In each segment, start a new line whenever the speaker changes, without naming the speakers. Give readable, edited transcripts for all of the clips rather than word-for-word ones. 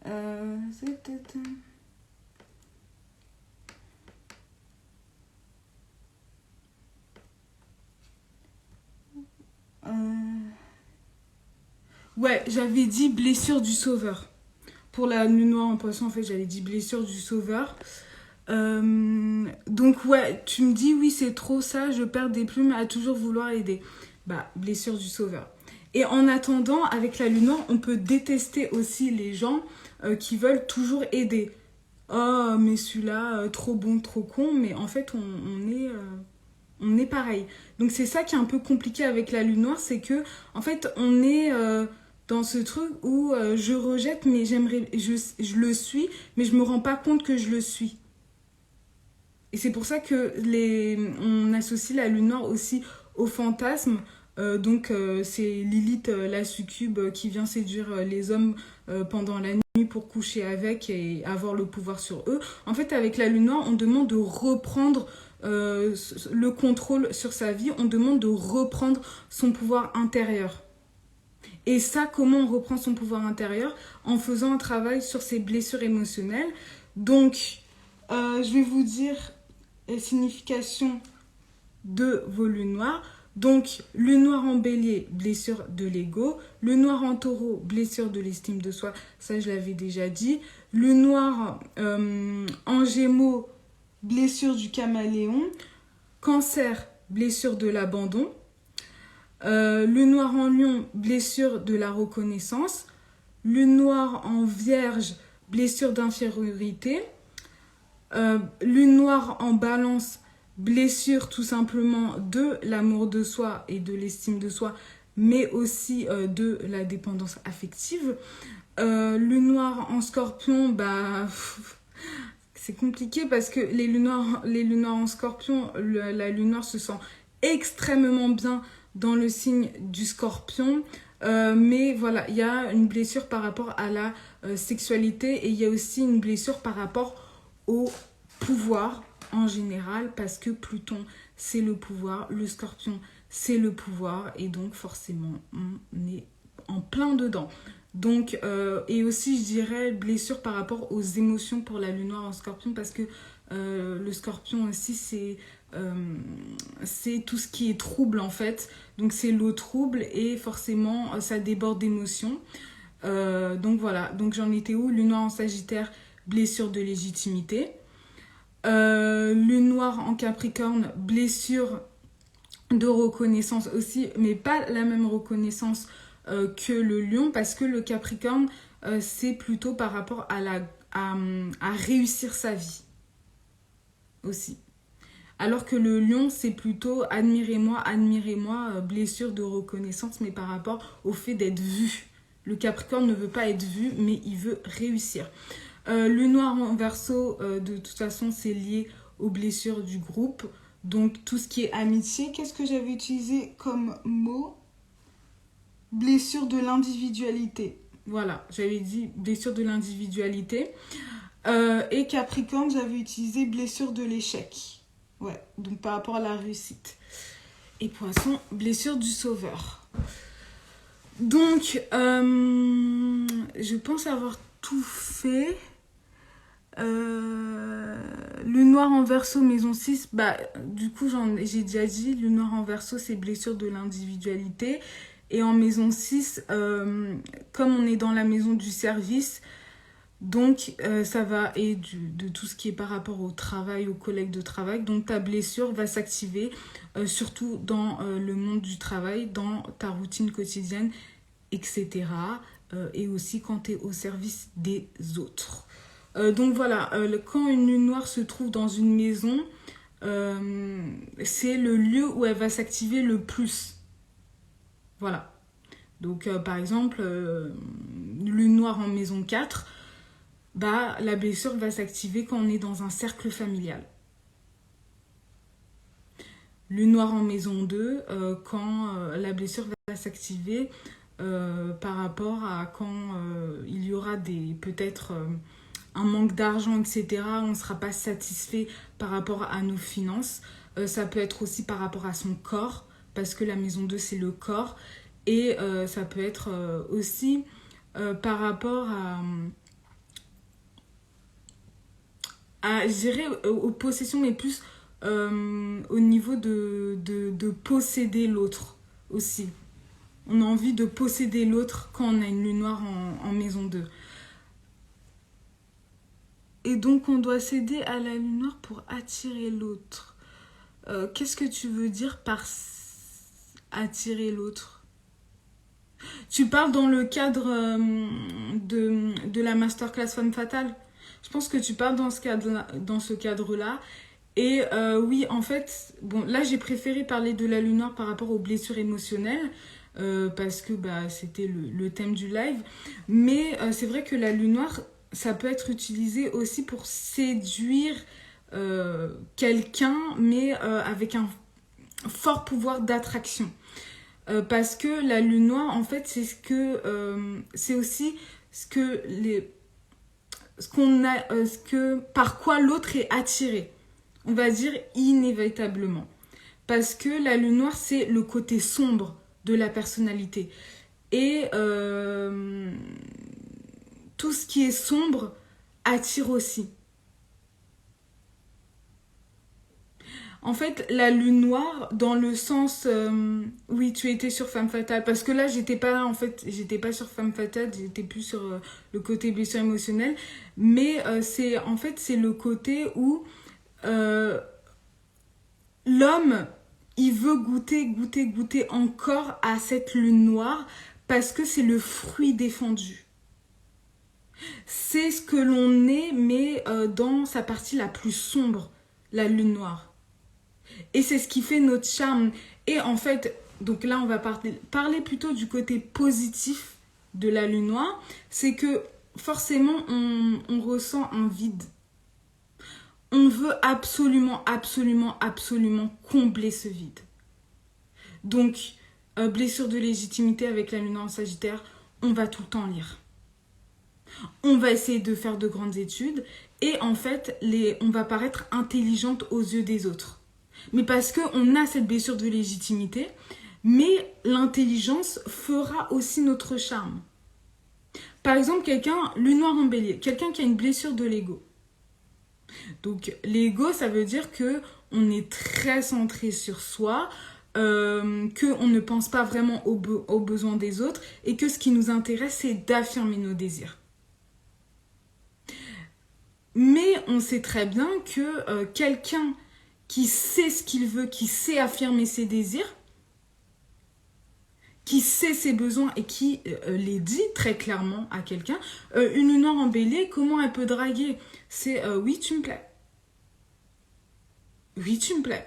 Euh, euh, Ouais, j'avais dit blessure du sauveur. Pour la lune noire en poisson, en fait, j'avais dit blessure du sauveur. Donc, ouais, tu me dis, oui, c'est trop ça, je perds des plumes à toujours vouloir aider. Bah, blessure du sauveur. Et en attendant, avec la lune noire, on peut détester aussi les gens qui veulent toujours aider. Oh, mais celui-là, trop bon, trop con, mais en fait, on est pareil. Donc c'est ça qui est un peu compliqué avec la lune noire, c'est que en fait on est dans ce truc où je rejette, mais je le suis, mais je me rends pas compte que je le suis. Et c'est pour ça que on associe la lune noire aussi au fantasme. C'est Lilith, la succube, qui vient séduire les hommes pendant la nuit pour coucher avec et avoir le pouvoir sur eux. En fait, avec la lune noire, on demande de reprendre le contrôle sur sa vie, on demande de reprendre son pouvoir intérieur. Et ça, comment on reprend son pouvoir intérieur? En faisant un travail sur ses blessures émotionnelles. Donc, je vais vous dire les significations de vos lunes noires. Donc, lune noire en bélier, blessure de l'ego. Lune noire en taureau, blessure de l'estime de soi. Ça, je l'avais déjà dit. Lune noire en gémeaux, blessure du caméléon. Cancer, blessure de l'abandon. Lune noire en lion, blessure de la reconnaissance. Lune noire en vierge, blessure d'infériorité. Lune noire en balance, blessure tout simplement de l'amour de soi et de l'estime de soi, mais aussi de la dépendance affective. Lune noire en scorpion, bah c'est compliqué parce que les lunes noires en scorpion, la lune noire se sent extrêmement bien dans le signe du scorpion. Mais voilà, il y a une blessure par rapport à la sexualité et il y a aussi une blessure par rapport au pouvoir en général parce que Pluton, c'est le pouvoir, le scorpion, c'est le pouvoir et donc forcément, on est en plein dedans. Donc, et aussi, je dirais, blessure par rapport aux émotions pour la lune noire en scorpion parce que le scorpion aussi, c'est tout ce qui est trouble en fait. Donc, c'est l'eau trouble et forcément, ça déborde d'émotions. Donc, voilà. Donc, j'en étais où? Lune noire en sagittaire, blessure de légitimité. Lune noire en capricorne, blessure de reconnaissance aussi, mais pas la même reconnaissance que le lion, parce que le capricorne, c'est plutôt par rapport à réussir sa vie aussi. Alors que le lion, c'est plutôt admirez-moi, blessure de reconnaissance, mais par rapport au fait d'être vu. Le capricorne ne veut pas être vu, mais il veut réussir. Le noir en verseau, de toute façon, c'est lié aux blessures du groupe. Donc, tout ce qui est amitié, qu'est-ce que j'avais utilisé comme mot? Blessure de l'individualité. Voilà, j'avais dit blessure de l'individualité. Et Capricorne, j'avais utilisé blessure de l'échec. Ouais, donc par rapport à la réussite. Et Poisson, blessure du sauveur. Donc, je pense avoir tout fait. Le noir en verseau, maison 6, bah, du coup, j'ai déjà dit, le noir en verseau, c'est blessure de l'individualité. Et en maison 6, comme on est dans la maison du service, donc ça va, et de tout ce qui est par rapport au travail, aux collègues de travail, donc ta blessure va s'activer, surtout dans le monde du travail, dans ta routine quotidienne, etc. Et aussi quand tu es au service des autres. Donc voilà, quand une lune noire se trouve dans une maison, c'est le lieu où elle va s'activer le plus. Voilà. Donc par exemple, lune noire en maison 4, bah, la blessure va s'activer quand on est dans un cercle familial. Lune noire en maison 2, quand la blessure va s'activer par rapport à quand il y aura peut-être un manque d'argent, etc. On ne sera pas satisfait par rapport à nos finances. Ça peut être aussi par rapport à son corps, parce que la maison 2, c'est le corps. Et ça peut être aussi par rapport à, je dirais, aux possessions, mais plus au niveau de posséder l'autre aussi. On a envie de posséder l'autre quand on a une lune noire en maison 2. Et donc, on doit céder à la lune noire pour attirer l'autre. Qu'est-ce que tu veux dire par attirer l'autre? Tu parles dans le cadre de la masterclass Femme Fatale. Je pense que tu parles dans ce cadre-là. Et oui, en fait, bon, là, j'ai préféré parler de la lune noire par rapport aux blessures émotionnelles. Parce que c'était le thème du live. Mais c'est vrai que la lune noire, ça peut être utilisé aussi pour séduire quelqu'un, mais avec un fort pouvoir d'attraction. Parce que la lune noire, en fait, c'est aussi par quoi l'autre est attiré. On va dire inévitablement. Parce que la lune noire, c'est le côté sombre de la personnalité. Et tout ce qui est sombre attire aussi. En fait, la lune noire, dans le sens... oui, tu étais sur Femme Fatale. Parce que là, j'étais pas sur Femme Fatale, j'étais plus sur le côté blessure émotionnelle. Mais c'est le côté où l'homme, il veut goûter encore à cette lune noire parce que c'est le fruit défendu. C'est ce que l'on est, mais dans sa partie la plus sombre, la lune noire. Et c'est ce qui fait notre charme. Et en fait, donc là, on va parler plutôt du côté positif de la lune noire. C'est que forcément, on ressent un vide. On veut absolument combler ce vide. Donc, blessure de légitimité avec la lune noire en Sagittaire, on va tout le temps lire. On va essayer de faire de grandes études et en fait, on va paraître intelligente aux yeux des autres. Mais parce qu'on a cette blessure de légitimité, mais l'intelligence fera aussi notre charme. Par exemple, lune noire en bélier, quelqu'un qui a une blessure de l'ego. Donc, l'ego, ça veut dire qu'on est très centré sur soi, qu'on ne pense pas vraiment aux besoins des autres et que ce qui nous intéresse, c'est d'affirmer nos désirs. Mais on sait très bien que quelqu'un qui sait ce qu'il veut, qui sait affirmer ses désirs, qui sait ses besoins et qui les dit très clairement à quelqu'un, une lune noire en bélier, comment elle peut draguer? C'est oui, tu me plais. Oui, tu me plais.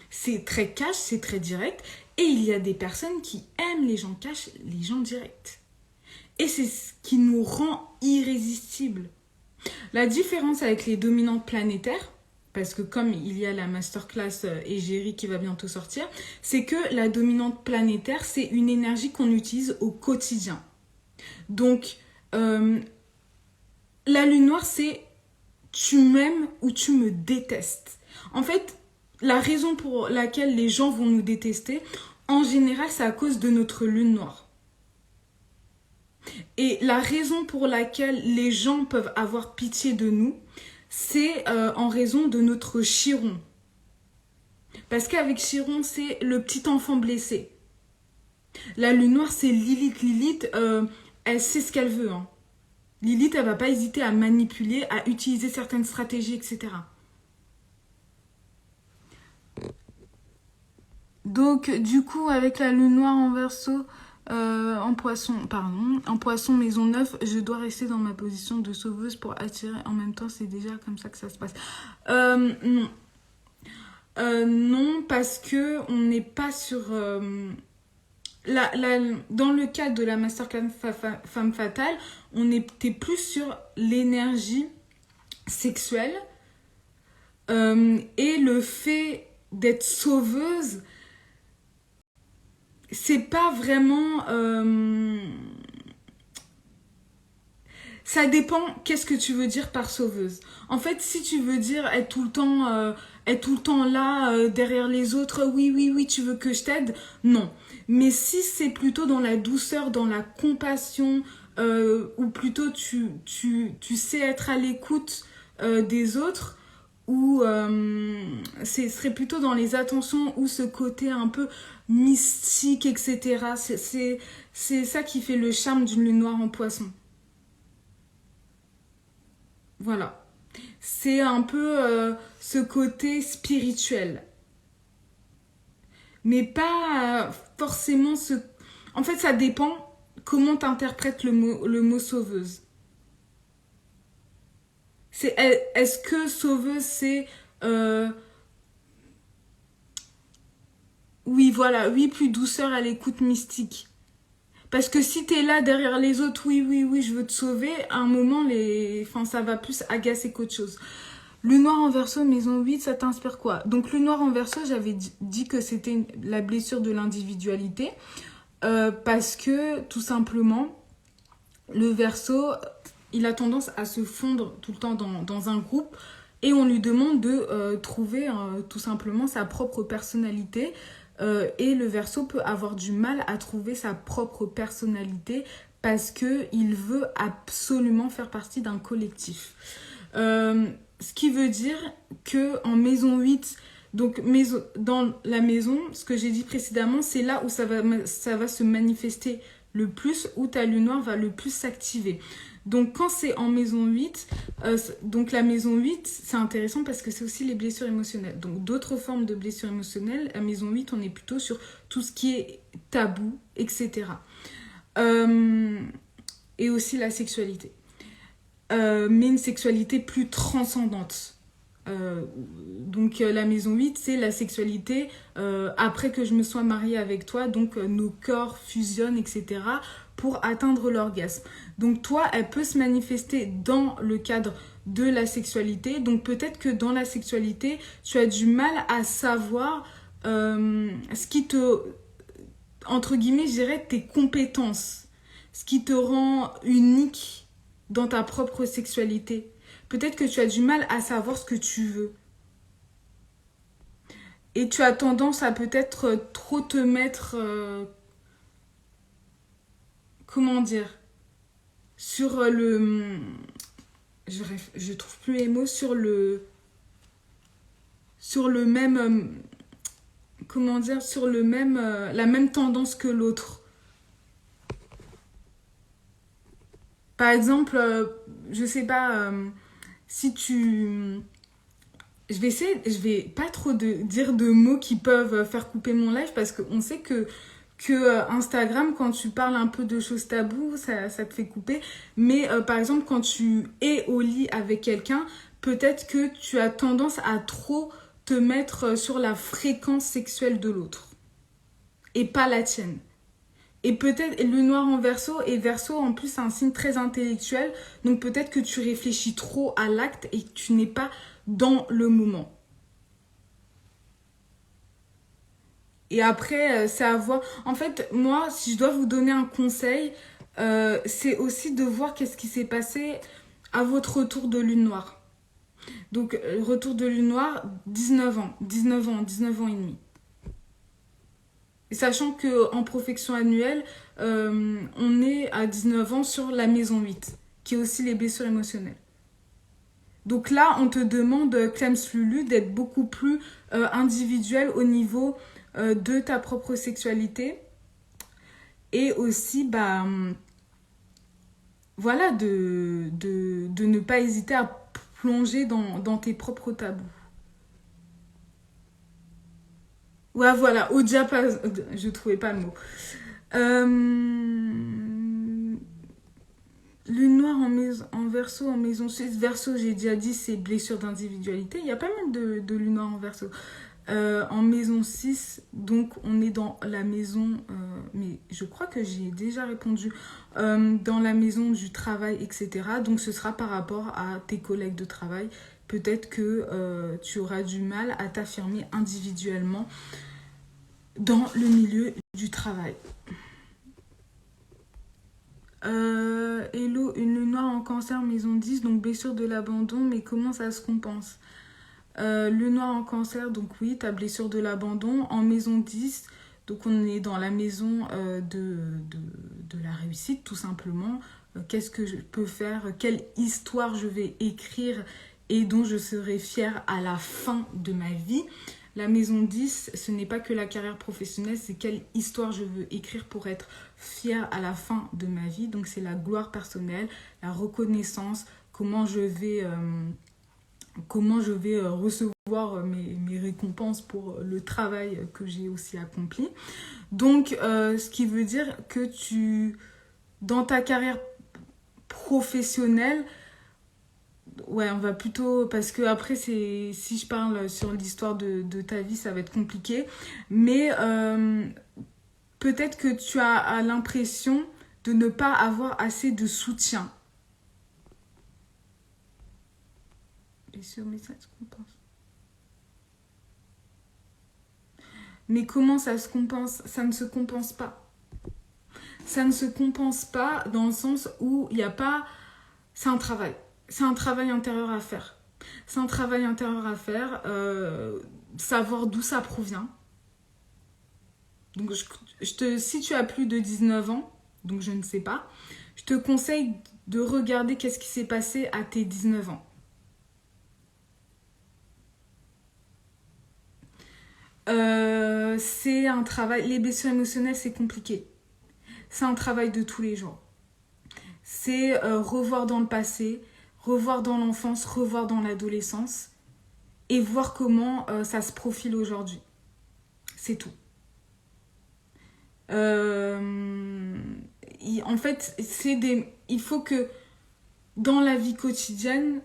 C'est très cash, c'est très direct. Et il y a des personnes qui aiment les gens cash, les gens directs. Et c'est ce qui nous rend irrésistibles. La différence avec les dominantes planétaires, parce que comme il y a la masterclass égérie qui va bientôt sortir, c'est que la dominante planétaire, c'est une énergie qu'on utilise au quotidien. Donc, la lune noire, c'est tu m'aimes ou tu me détestes. En fait, la raison pour laquelle les gens vont nous détester, en général, c'est à cause de notre lune noire. Et la raison pour laquelle les gens peuvent avoir pitié de nous, c'est en raison de notre Chiron. Parce qu'avec Chiron, c'est le petit enfant blessé. La lune noire, c'est Lilith. Lilith, elle sait ce qu'elle veut. Hein. Lilith, elle va pas hésiter à manipuler, à utiliser certaines stratégies, etc. Donc, du coup, avec la lune noire en Verseau, en poisson maison 9, je dois rester dans ma position de sauveuse pour attirer. En même temps, c'est déjà comme ça que ça se passe. Non. Non, parce que on n'est pas sur... dans le cadre de la masterclass Femme Fatale, on était plus sur l'énergie sexuelle et le fait d'être sauveuse, c'est pas vraiment... Ça dépend qu'est-ce que tu veux dire par sauveuse. En fait, si tu veux dire être tout le temps là, derrière les autres, oui, tu veux que je t'aide, non. Mais si c'est plutôt dans la douceur, dans la compassion, ou plutôt tu sais être à l'écoute des autres, ou ce serait plutôt dans les attentions ou ce côté un peu mystique, etc. C'est ça qui fait le charme d'une lune noire en poisson. Voilà. C'est un peu ce côté spirituel. Mais pas forcément ce... En fait, ça dépend comment tu interprètes le mot sauveuse. Est-ce que sauveuse, c'est... oui, voilà, oui, plus douceur à l'écoute mystique. Parce que si t'es là derrière les autres, oui, oui, oui, je veux te sauver, à un moment, enfin, ça va plus agacer qu'autre chose. Le noir en verso, maison 8, ça t'inspire quoi? Donc le noir en verso, j'avais dit que c'était la blessure de l'individualité. Parce que, tout simplement, le verso, il a tendance à se fondre tout le temps dans un groupe. Et on lui demande de trouver tout simplement sa propre personnalité. Et le verso peut avoir du mal à trouver sa propre personnalité parce qu'il veut absolument faire partie d'un collectif. Ce qui veut dire qu'en maison 8, donc dans la maison, ce que j'ai dit précédemment, c'est là où ça va se manifester le plus, où ta lune noire va le plus s'activer. Donc quand c'est en maison 8, donc la maison 8, c'est intéressant parce que c'est aussi les blessures émotionnelles. Donc d'autres formes de blessures émotionnelles, à maison 8, on est plutôt sur tout ce qui est tabou, etc. Et aussi la sexualité. Mais une sexualité plus transcendante. Donc la maison 8, c'est la sexualité après que je me sois mariée avec toi, donc nos corps fusionnent, etc. pour atteindre l'orgasme. Donc toi, elle peut se manifester dans le cadre de la sexualité. Donc peut-être que dans la sexualité, tu as du mal à savoir ce qui te, entre guillemets, je dirais, tes compétences, ce qui te rend unique dans ta propre sexualité. Peut-être que tu as du mal à savoir ce que tu veux. Et tu as tendance à peut-être trop te mettre... comment dire, sur le... Je trouve plus les mots. Sur le même... comment dire, sur le même... la même tendance que l'autre. Par exemple, je sais pas... si tu... je vais pas trop dire de mots qui peuvent faire couper mon live parce qu'on sait que Instagram, quand tu parles un peu de choses taboues, ça te fait couper. Mais par exemple, quand tu es au lit avec quelqu'un, peut-être que tu as tendance à trop te mettre sur la fréquence sexuelle de l'autre et pas la tienne. Et peut-être le noir en verso, et verso en plus c'est un signe très intellectuel, donc peut-être que tu réfléchis trop à l'acte et que tu n'es pas dans le moment. Et après, c'est à voir. En fait, moi, si je dois vous donner un conseil, c'est aussi de voir qu'est-ce qui s'est passé à votre retour de lune noire. Donc, retour de lune noire, 19 ans et demi. Et sachant qu'en profection annuelle, on est à 19 ans sur la maison 8, qui est aussi les blessures émotionnelles. Donc là, on te demande, Clems Lulu, d'être beaucoup plus individuel au niveau de ta propre sexualité. Et aussi, voilà, de ne pas hésiter à plonger dans tes propres tabous. Ouais, voilà, au diapason, je trouvais pas le mot. Lune noire en verso, en maison 6. Verso, j'ai déjà dit, c'est blessure d'individualité. Il y a pas mal de lune noire en verso. En maison 6, donc on est dans la maison, mais je crois que j'ai déjà répondu, dans la maison du travail, etc. Donc ce sera par rapport à tes collègues de travail. Peut-être que tu auras du mal à t'affirmer individuellement dans le milieu du travail. Hello, une lune noire en cancer, maison 10, donc blessure de l'abandon, mais comment ça se compense? Lune noire en cancer, donc oui, ta blessure de l'abandon. En maison 10, donc on est dans la maison de la réussite, tout simplement. qu'est-ce que je peux faire, quelle histoire je vais écrire et dont je serai fière à la fin de ma vie. La maison 10, ce n'est pas que la carrière professionnelle, c'est quelle histoire je veux écrire pour être fière à la fin de ma vie. Donc c'est la gloire personnelle, la reconnaissance, comment je vais recevoir mes récompenses pour le travail que j'ai aussi accompli. Donc ce qui veut dire que dans ta carrière professionnelle, ouais, on va plutôt... Parce que après, si je parle sur l'histoire de ta vie, ça va être compliqué. Mais peut-être que tu as l'impression de ne pas avoir assez de soutien. Bien sûr, mais ça se compense. Mais comment ça se compense? Ça ne se compense pas. Ça ne se compense pas dans le sens où il n'y a pas... C'est un travail. C'est un travail intérieur à faire. C'est un travail intérieur à faire. Savoir d'où ça provient. Donc, si tu as plus de 19 ans, donc je ne sais pas, je te conseille de regarder qu'est-ce qui s'est passé à tes 19 ans. C'est un travail... Les blessures émotionnelles, c'est compliqué. C'est un travail de tous les jours. C'est revoir dans le passé, revoir dans l'enfance, revoir dans l'adolescence et voir comment ça se profile aujourd'hui. C'est tout. En fait, il faut que dans la vie quotidienne,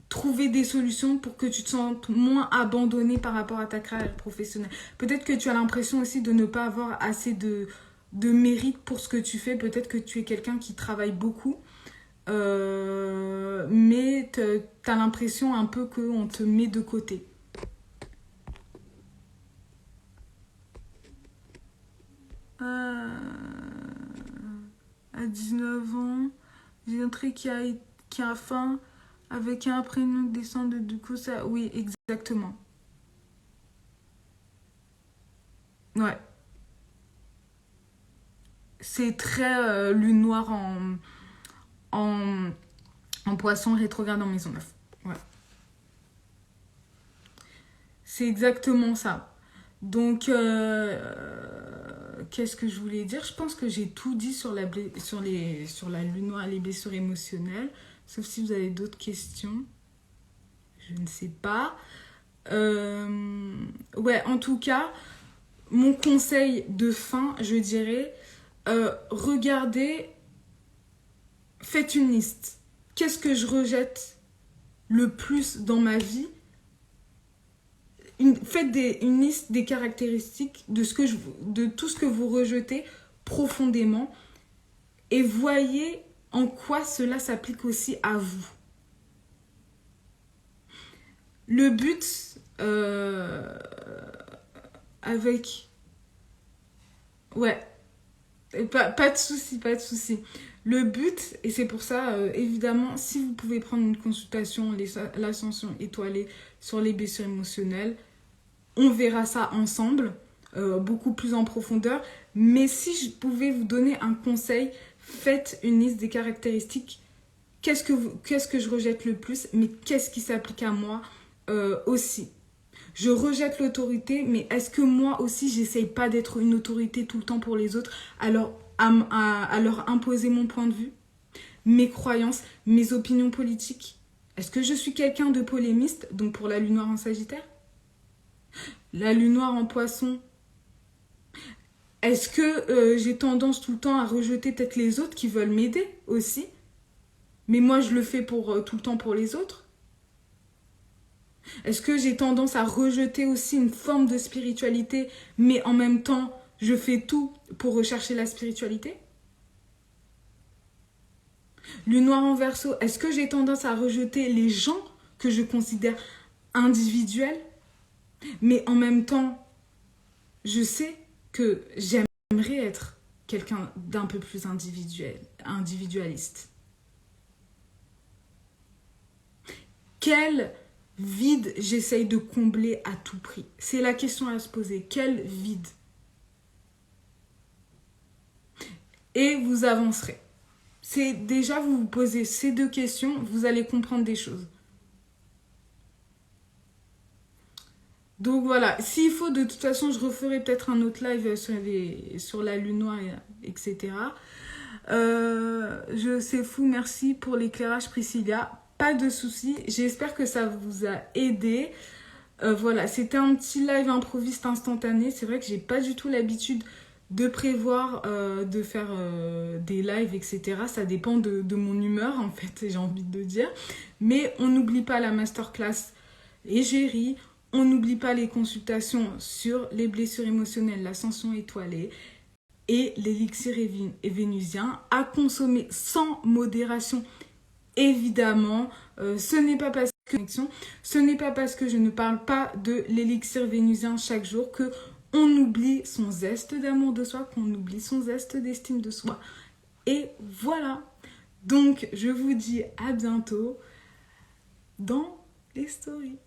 trouver des solutions pour que tu te sentes moins abandonné par rapport à ta carrière professionnelle. Peut-être que tu as l'impression aussi de ne pas avoir assez de mérite pour ce que tu fais. Peut-être que tu es quelqu'un qui travaille beaucoup. Mais tu as l'impression un peu qu'on te met de côté. À 19 ans, j'ai un trait qui a faim avec un prénom descend du coup ça. Oui, exactement. Ouais. C'est très lune noire en poisson rétrograde en maison 9. Ouais. C'est exactement ça. Donc, qu'est-ce que je voulais dire? Je pense que j'ai tout dit sur la lune noire et les blessures émotionnelles. Sauf si vous avez d'autres questions. Je ne sais pas. Ouais, en tout cas, mon conseil de fin, je dirais, regardez, faites une liste. Qu'est-ce que je rejette le plus dans ma vie? Faites une liste des caractéristiques de tout ce que vous rejetez profondément et voyez en quoi cela s'applique aussi à vous. Le but avec... Ouais, pas de souci, pas de souci. Le but, et c'est pour ça, évidemment, si vous pouvez prendre une consultation, l'ascension étoilée sur les blessures émotionnelles, on verra ça ensemble, beaucoup plus en profondeur. Mais si je pouvais vous donner un conseil, faites une liste des caractéristiques. Qu'est-ce que je rejette le plus, mais qu'est-ce qui s'applique à moi aussi. Je rejette l'autorité, mais est-ce que moi aussi, j'essaye pas d'être une autorité tout le temps pour les autres, à leur imposer mon point de vue, mes croyances, mes opinions politiques? Est-ce que je suis quelqu'un de polémiste, donc pour la lune noire en Sagittaire? La lune noire en Poisson? Est-ce que j'ai tendance tout le temps à rejeter peut-être les autres qui veulent m'aider aussi? Mais moi, je le fais tout le temps pour les autres? Est-ce que j'ai tendance à rejeter aussi une forme de spiritualité, mais en même temps, je fais tout pour rechercher la spiritualité? Lune noire en Verseau, est-ce que j'ai tendance à rejeter les gens que je considère individuels, mais en même temps, je sais que j'aimerais être quelqu'un d'un peu plus individualiste? Quel vide j'essaye de combler à tout prix? C'est la question à se poser. Quel vide? Et vous avancerez. c'est déjà vous vous posez ces 2 questions, vous allez comprendre des choses. Donc voilà, s'il faut, de toute façon, je referai peut-être un autre live sur la lune noire, etc. C'est fou, merci pour l'éclairage Priscilla. Pas de souci, j'espère que ça vous a aidé. Voilà, c'était un petit live improviste instantané. C'est vrai que j'ai pas du tout l'habitude de prévoir, de faire des lives, etc. Ça dépend de mon humeur, en fait, j'ai envie de dire. Mais on n'oublie pas la masterclass égérie. On n'oublie pas les consultations sur les blessures émotionnelles, l'ascension étoilée et l'élixir vénusien à consommer sans modération, évidemment. Ce n'est pas parce que je ne parle pas de l'élixir vénusien chaque jour que on oublie son zeste d'amour de soi, qu'on oublie son zeste d'estime de soi. Et voilà. Donc, je vous dis à bientôt dans les stories.